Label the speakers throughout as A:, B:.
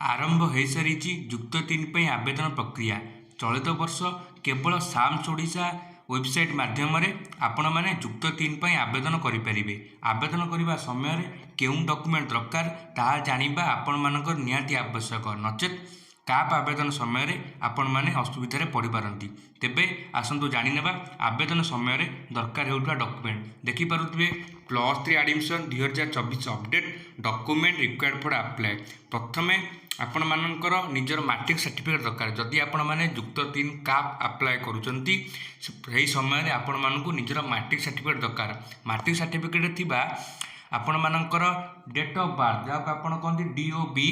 A: आरंभ हो सारी युक्त 3 आवेदन प्रक्रिया। चलित वर्ष केवल साम्स ओडिशा वेबसाइट माध्यम आपण मैंने युक्त 3 आवेदन करेंगे। आवेदन करने समय केउं डॉक्यूमेंट दरकार ताहा जानिबा आपण मानकर निहाती आवश्यक, नचेत काप आवेदन समय आपण मैंने असुविधा पड़ पारती। तेबे आसतु जानिनेबा आवेदन समय दरकार होउथुवा डॉक्यूमेंट। देखिपारुथिबे +3 admission 2024 update document required for apply. प्रथमे आपण मानकर निजर मैट्रिक सर्टिफिकेट दरकार। जदि आपण माने युक्त 3 काप अप्लाई करूचंती सही समय आपण मानकु निजर मैट्रिक सर्टिफिकेट दरकार। मैट्रिक सर्टिफिकेट थिबा आपण मानकर डेट ऑफ बर्थ जहाँ आपण कहते DOB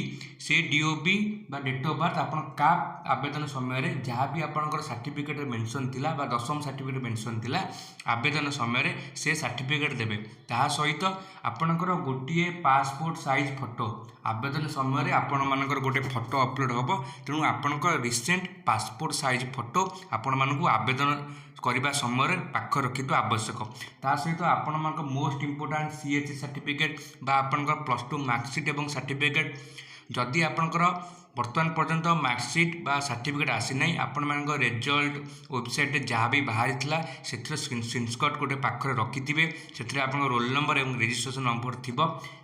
A: से DOB बा डेट ऑफ बर्थ आपण काप आवेदन समय जहाँ भी आपंकर सर्टिफिकेट मेंशन थिला बा दशम सर्टिफिकेट मेंशन थिला आवेदन समय से सर्टिफिकेट देबे। ता सहित आपणकर गोटे पासपोर्ट साइज फोटो आवेदन समय आपण मानकर गोटे फोटो अपलोड हम। तेणु आपणकर रिसेंट पासपोर्ट साइज फोटो आपण मानकु आवेदन करने समय पाख रखित आवश्यक। ता सहित आपण मानक मोस्ट इंपोर्टेंट CH सर्टिफिकेट बा आपणकर +2 मार्कशीट एवं सर्टिफिकेट जदि आपणकर वर्तमान पर्यंत मार्कशीट बा सर्टिफिकेट आसी ना आपण मानक रिजल्ट वेबसाइट जहाँ भी बाहरी से स्क्रीनशॉट गोटे पाखरे रखिथे से आप रोल नंबर और रजिस्ट्रेशन नंबर थी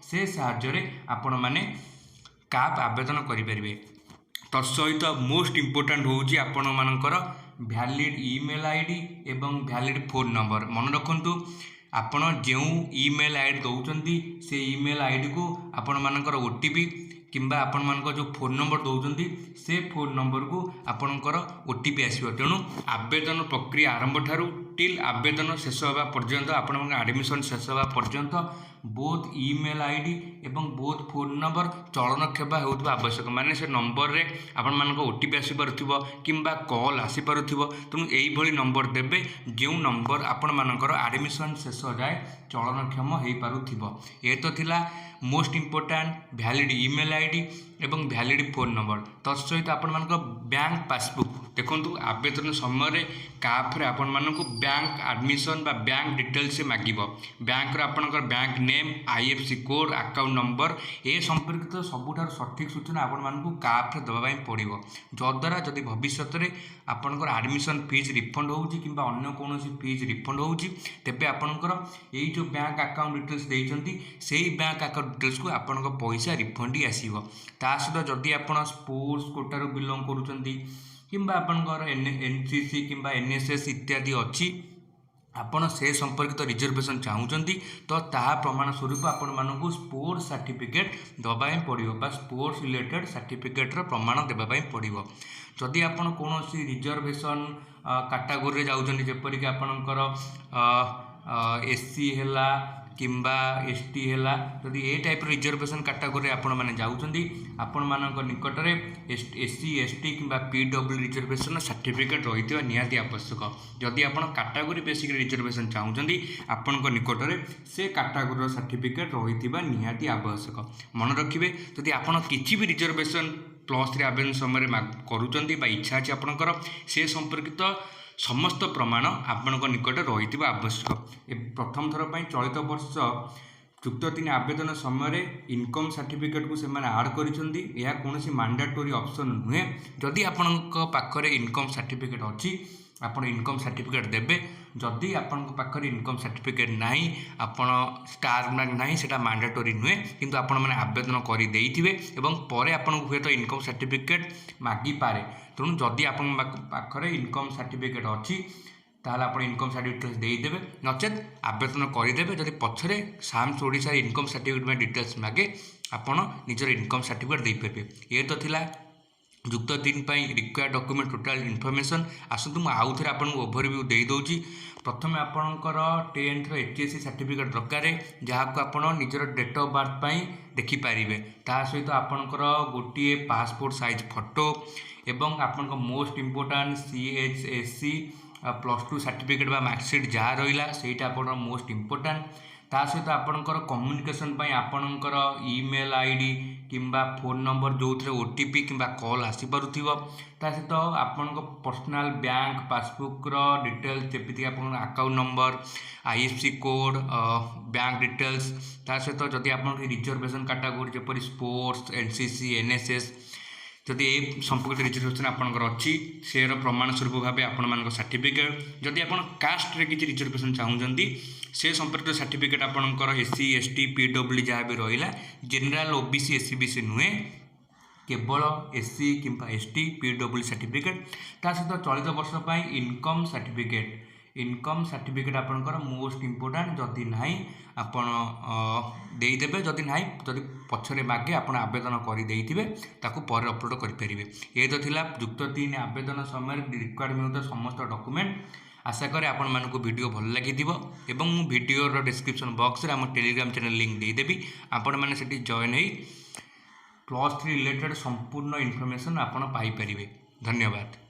A: से साहाय्य आपण मैंने काप आवेदन करेंगे। तत्सहित मोस्ट इंपोर्टेंट होउची आपण मानकर वैलिड ईमेल आईडी एवं वैलिड फोन नंबर। मन रखु आपण जो ईमेल आईडी दौरान से ईमेल आईडी को आपण मानकर OTP किंबा आपण मानकर जो फोन नंबर दौरान से फोन नंबर को आपणकर OTP आसो। तेणु आवेदन प्रक्रिया आरंभ ठारू टिल आवेदन शेष होगा पर्यंत आपण एडमिशन शेष होगा पर्यंत बोथ ईमेल आईडी एवं बोथ फोन नंबर चलनक्षेप होता आवश्यक। माने से नंबर रे आपण मानक OTP आसी पारुथिबो किंबा कॉल आसी पारुथिबो। तेणु एई भली नंबर देबे जो नंबर आपण मानकर एडमिशन शेष जाए चलनक्षम हो पारुथिबो। ए तो थिला most important valid email ID एवं वैलिड फोन नंबर। तत्सहित आपण मानक बैंक पासबुक देखु आवेदन समय काफ्रे आपण मानक बैंक एडमिशन बा बैंक डिटेल्स से मागिबो। बैंक आपणकर bank name IFSC code account number A संपर्कित सबुठार सठिक सूचना आपण मानक काफ्रे देवाई पड़ो जद्वारा जदि भविष्य में आपणकर एडमिशन फीस रिफंड होउची किंबा अन्य कौन फीस रिफंड होउची तेबे आपणकर एई जो बैंक अकाउंट डिटेल्स देइचंती सेही बैंक अकाउंट डिटेल्स को आपणकर पैसा रिफंड ही आसीबो। ता सहित जदि आपण स्पोर्ट्स कोटारू बिलोंग करूचंती किंबा आपणकर NCC किंबा NSS इत्यादि अच्छी आपण से संपर्कित रिजर्वेशन चाहूँगी तो ताहा प्रमाण स्वरूप आपण मानक स्पोर्ट्स सर्टिफिकेट दबाई पड़ो बा स्पोर्ट्स रिलेटेड सर्टिफिकेट प्रमाण देवाई पड़ो। जदि आपण कौन रिजर्वेशन कैटेगरी जाऊँच जेपरिक आपणकर SC है किंबा ST है जदि ए टाइप रिजर्वेशन कैटेगरी आपण मैंने जाऊँगी आपण मानक निकट में SC ST किंबा PW रिजर्वेशन सर्टिफिकेट रही निहाती आवश्यक। जदि आप कैटेगरी बेसिक रिजर्वेशन चाहूँगी आपण निकट में से कैटेगरी सर्टिफिकेट रही निहाती आवश्यक। मन रखिए जदि आप किसी भी रिजर्वेशन +3 आवेदन समय करुँच इच्छा अच्छी आपंकर से संपर्कित समस्त प्रमाण आपण निकट रही आवश्यक। प्रथम थर पर चलित वर्ष युक्त 3 आवेदन समय इनकम सर्टिफिकेट को सेमाने आड करिसेंती। यह कौन मैंडेटोरी ऑप्शन नुहे। जदि आपण पाखरे इनकम सर्टिफिकेट अच्छी आपण इनकम सर्टिफिकेट देबे। जदि आपण पाखरे इनकम सर्टिफिकेट नाही आपण स्टार मार्क नाही सेटा मैंडेटोरी नुहे किंतु आपण माने आवेदन करि देइथिबे एवं परे आपण हुए तो इनकम सर्टिफिकेट मागी पारे। तेणु जदि आपण पाखरे इनकम सर्टिफिकेट अच्छी ताहले आपण इनकम सर्टिफिकेट देदेवे नचेत आवेदन करदेवे। जदि पछरे साम्स ओडिशा इनकम सर्टिफिकेट में डिटेल्स मागे आपण निजर इनकम सर्टिफिकेट दे पारे। ये तो थिला युक्त 3 रिक्वायर्ड डॉक्यूमेंट टोटाल इनफॉरमेशन। आसतु मु आउ थे आपन ओवरव्यू दे दउची। प्रथम आपणकर 10th HSC सर्टिफिकेट दरकार जहाँ को आपण निजर डेट ऑफ बर्थ पाई देखि पारिबे। ता सहित आपणकर गोटे पासपोर्ट साइज फोटो एवं आपणकर मोस्ट इंपोर्टेंट CHSC +2 सर्टिफिकेट बा मार्कशीट जहाँ रहा सेटा आप मोस्ट इंपोर्टेंट। ता सहित आपणकर कम्युनिकेशन आपणकर ईमेल आईडी किंबा फोन नंबर जो थे OTP किंबा कॉल आसी पारुथिबो। ता सहित आपण पर्सनल बैंक पासबुक डिटेल्स जेपि आपण account number IFSC code bank details. ता सहित जदि आपण रिजर्वेशन कैटेगरी जेपरि स्पोर्ट्स NCC NSS जदि ए संपर्कित रिजर्वेशन आपंकर अच्छी से प्रमाण स्वरूप भाव आपण सर्टिफिकेट जदि आप कास्ट रे किसी रिजर्वेशन चाहूँगी से संपर्कित सर्टिफिकेट आपंकर एससी एसटी पीडब्ल्यू जहाँ भी रहा जेनेराल ओबीसी एससी बीसी नुहे केवल एससी किंबा एसटी पीडब्ल्यू सर्टिफिकेट ता सहित चलित वर्ष इनकम सर्टिफिकेट आपंकर मोस्ट इम्पोर्टाट जदि ना आपण देदेवे जदि ना जदि पछरे मागे आप आवेदन करदे ताकू पर अपलोड करेंगे। ये तो थिला युक्त 3 आवेदन समय रिक्वायर्ड होता समस्त डॉक्यूमेंट। आशा करे आपण मानक वीडियो भल लगी एवं मु वीडियो डिस्क्रिप्शन बॉक्स रे आम टेलीग्राम चैनल लिंक देदेवी आपण मैंने सेठी जॉइन हो +3 रिलेटेड संपूर्ण इनफॉरमेशन आपण पाई परिबे। धन्यवाद।